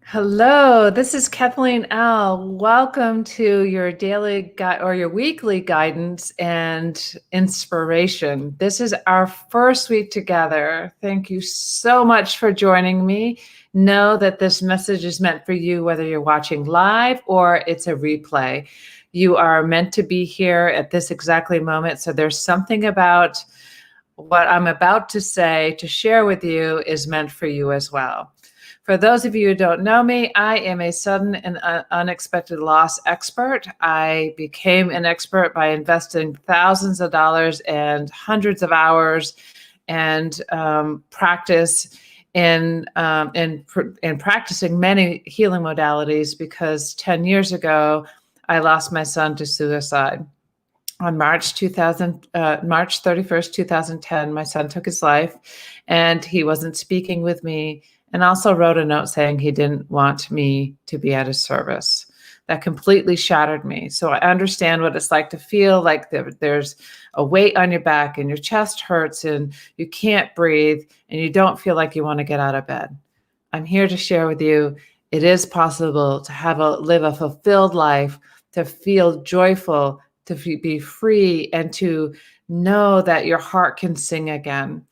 Hello, this is Kathleen L. Welcome to your daily or your weekly guidance and inspiration. This is our first week together. Thank you so much for joining me. Know that this message is meant for you, whether you're watching live or it's a replay. You are meant to be here at this exactly moment. So there's something about what I'm about to say, to share with you, is meant for you as well. For those of you who don't know me, I am a sudden and unexpected loss expert. I became an expert by investing thousands of dollars and hundreds of hours and practice in practicing many healing modalities, because 10 years ago, I lost my son to suicide. On March 31st, 2010, my son took his life, and he wasn't speaking with me, and also wrote a note saying he didn't want me to be at his service. That completely shattered me. So I understand what it's like to feel like there's a weight on your back and your chest hurts and you can't breathe and you don't feel like you want to get out of bed. I'm here to share with you, it is possible to live a fulfilled life, to feel joyful, to be free, and to know that your heart can sing again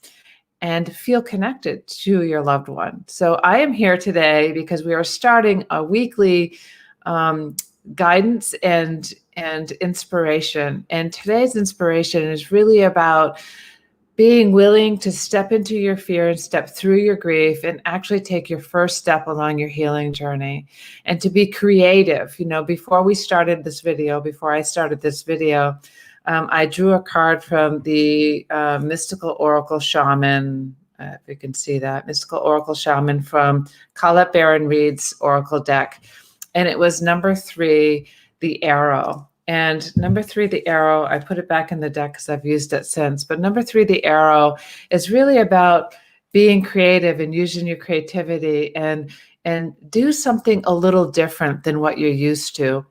and feel connected to your loved one. So I am here today because we are starting a weekly guidance and inspiration. And today's inspiration is really about being willing to step into your fear and step through your grief and actually take your first step along your healing journey, and to be creative. Before I started this video, I drew a card from the Mystical Oracle Shaman, if you can see that, Mystical Oracle Shaman from Colette Baron-Reid's Oracle deck. And it was number 3, the arrow. And number 3, the arrow, I put it back in the deck because I've used it since. But number 3, the arrow, is really about being creative and using your creativity and do something a little different than what you're used to.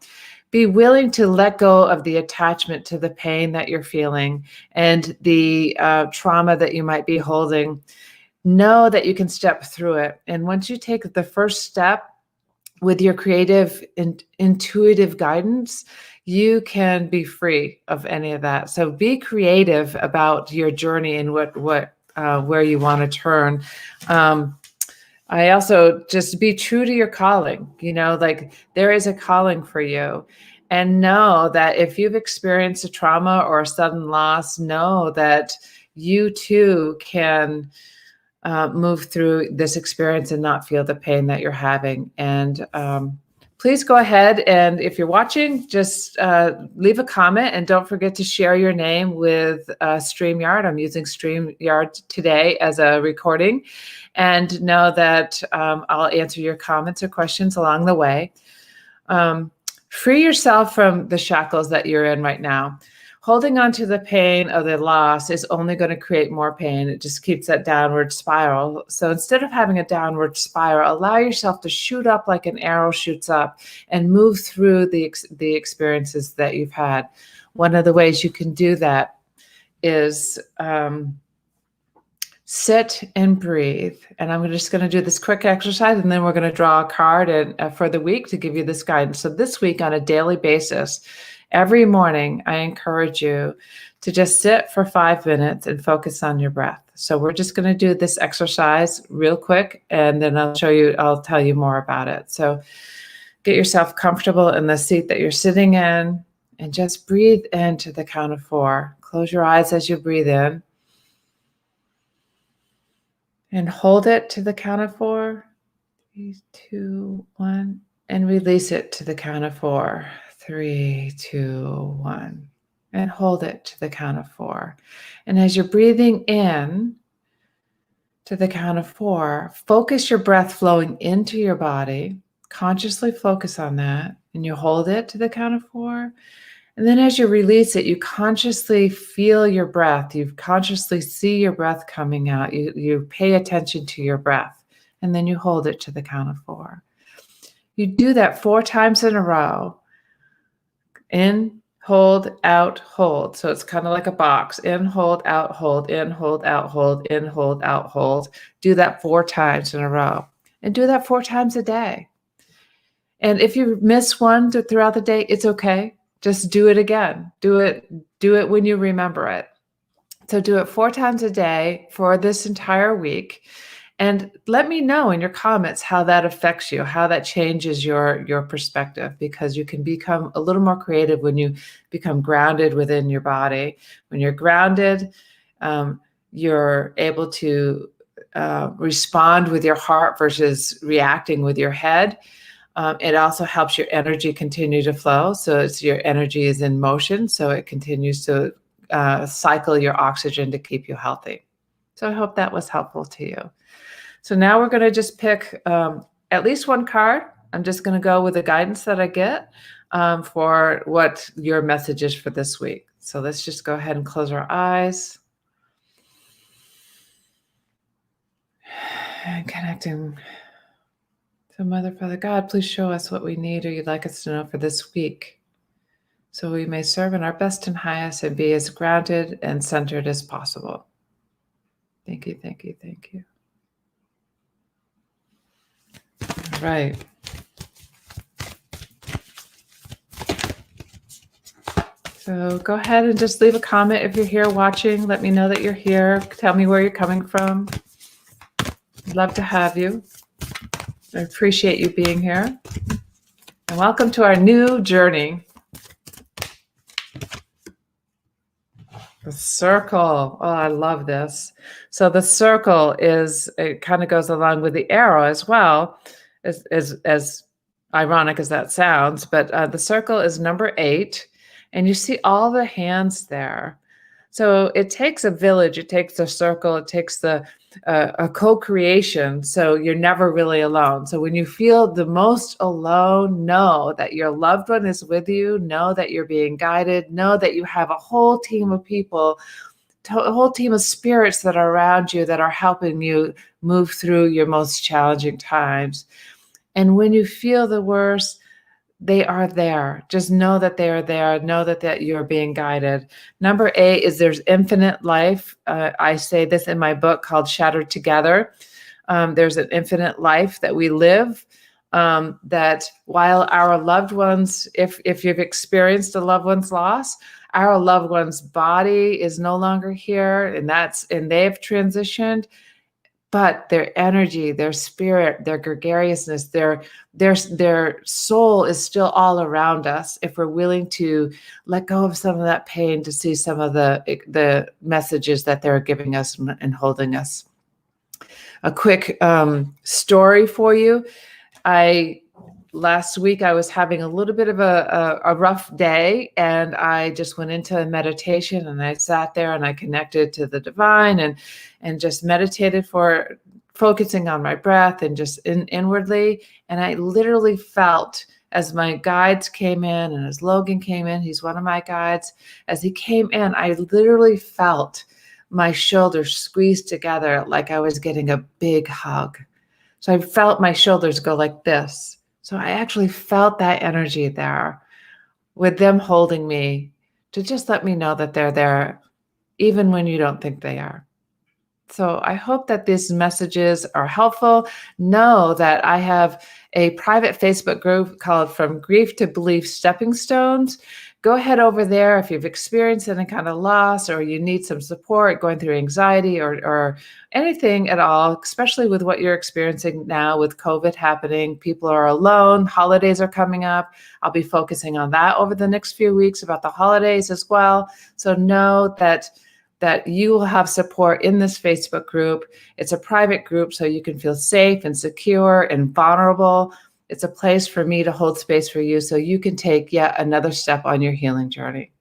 Be willing to let go of the attachment to the pain that you're feeling and the trauma that you might be holding. Know that you can step through it. And once you take the first step with your creative and intuitive guidance, you can be free of any of that. So be creative about your journey and where you want to turn. I also just be true to your calling. There is a calling for you. And know that if you've experienced a trauma or a sudden loss, know that you too can move through this experience and not feel the pain that you're having. And please go ahead, and if you're watching, just leave a comment, and don't forget to share your name with StreamYard. I'm using StreamYard today as a recording, and know that I'll answer your comments or questions along the way. Free yourself from the shackles that you're in right now. Holding on to the pain of the loss is only going to create more pain. It just keeps that downward spiral. So instead of having a downward spiral, allow yourself to shoot up like an arrow shoots up and move through the experiences that you've had. One of the ways you can do that is sit and breathe. And I'm just going to do this quick exercise, and then we're going to draw a card for the week to give you this guidance. So this week, on a daily basis, every morning, I encourage you to just sit for 5 minutes and focus on your breath. So we're just going to do this exercise real quick, and then I'll tell you more about it. So get yourself comfortable in the seat that you're sitting in, and just breathe into the count of 4. Close your eyes as you breathe in. And hold it to the count of 4. 3, 2, 1. And release it to the count of 4. 3, 2, 1. And hold it to the count of 4. And as you're breathing in to the count of 4, focus your breath flowing into your body. Consciously focus on that. And you hold it to the count of 4. And then as you release it, you consciously feel your breath. You consciously see your breath coming out. You pay attention to your breath. And then you hold it to the count of 4. You do that 4 times in a row. In, hold, out, hold. So it's kind of like a box. In, hold, out, hold. In, hold, out, hold. In, hold, out, hold. Do that 4 times in a row. And do that 4 times a day. And if you miss one throughout the day, it's okay. Just do it again. Do it when you remember it. So do it 4 times a day for this entire week. And let me know in your comments how that affects you, how that changes your perspective, because you can become a little more creative when you become grounded within your body. When you're grounded, you're able to respond with your heart versus reacting with your head. It also helps your energy continue to flow. So your energy is in motion, so it continues to cycle your oxygen to keep you healthy. So I hope that was helpful to you. So now we're going to just pick at least one card. I'm just going to go with the guidance that I get for what your message is for this week. So let's just go ahead and close our eyes. And connecting to Mother, Father, God, please show us what we need or you'd like us to know for this week, so we may serve in our best and highest and be as grounded and centered as possible. Thank you, thank you, thank you. All right. So go ahead and just leave a comment if you're here watching. Let me know that you're here. Tell me where you're coming from. I'd love to have you. I appreciate you being here. And welcome to our new journey. The circle. Oh, I love this. So the circle it kind of goes along with the arrow as well, as ironic as that sounds, but the circle is number 8, and you see all the hands there. So it takes a village, it takes a circle, it takes a co-creation. So you're never really alone. So when you feel the most alone, know that your loved one is with you, know that you're being guided, know that you have a whole team of people, a whole team of spirits that are around you that are helping you move through your most challenging times. And when you feel the worst, they are there. Just know that they are there. Know that you're being guided. Number 8 is there's infinite life. I say this in my book called Shattered Together. There's an infinite life that we live, that while our loved ones, if you've experienced a loved one's loss, our loved one's body is no longer here, and they've transitioned. But their energy, their spirit, their gregariousness, their soul is still all around us if we're willing to let go of some of that pain to see some of the messages that they're giving us and holding us. A quick story for you. Last week, I was having a little bit of a rough day, and I just went into meditation, and I sat there and I connected to the divine and just meditated for focusing on my breath and just inwardly. And I literally felt, as my guides came in and as Logan came in, he's one of my guides, as he came in, I literally felt my shoulders squeezed together like I was getting a big hug. So I felt my shoulders go like this. So I actually felt that energy there with them holding me to just let me know that they're there, even when you don't think they are. So I hope that these messages are helpful. Know that I have a private Facebook group called From Grief to Belief Stepping Stones. Go ahead over there if you've experienced any kind of loss or you need some support going through anxiety or anything at all, especially with what you're experiencing now with COVID happening. People are alone. Holidays are coming up. I'll be focusing on that over the next few weeks about the holidays as well. So know that you will have support in this Facebook group. It's a private group, so you can feel safe and secure and vulnerable. It's a place for me to hold space for you so you can take yet another step on your healing journey.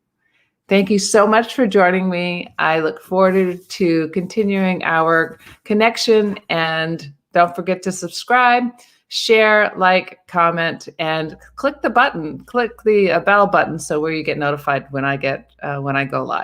Thank you so much for joining me. I look forward to continuing our connection, and don't forget to subscribe, share, like, comment, and click the bell button so where you get notified when I go live.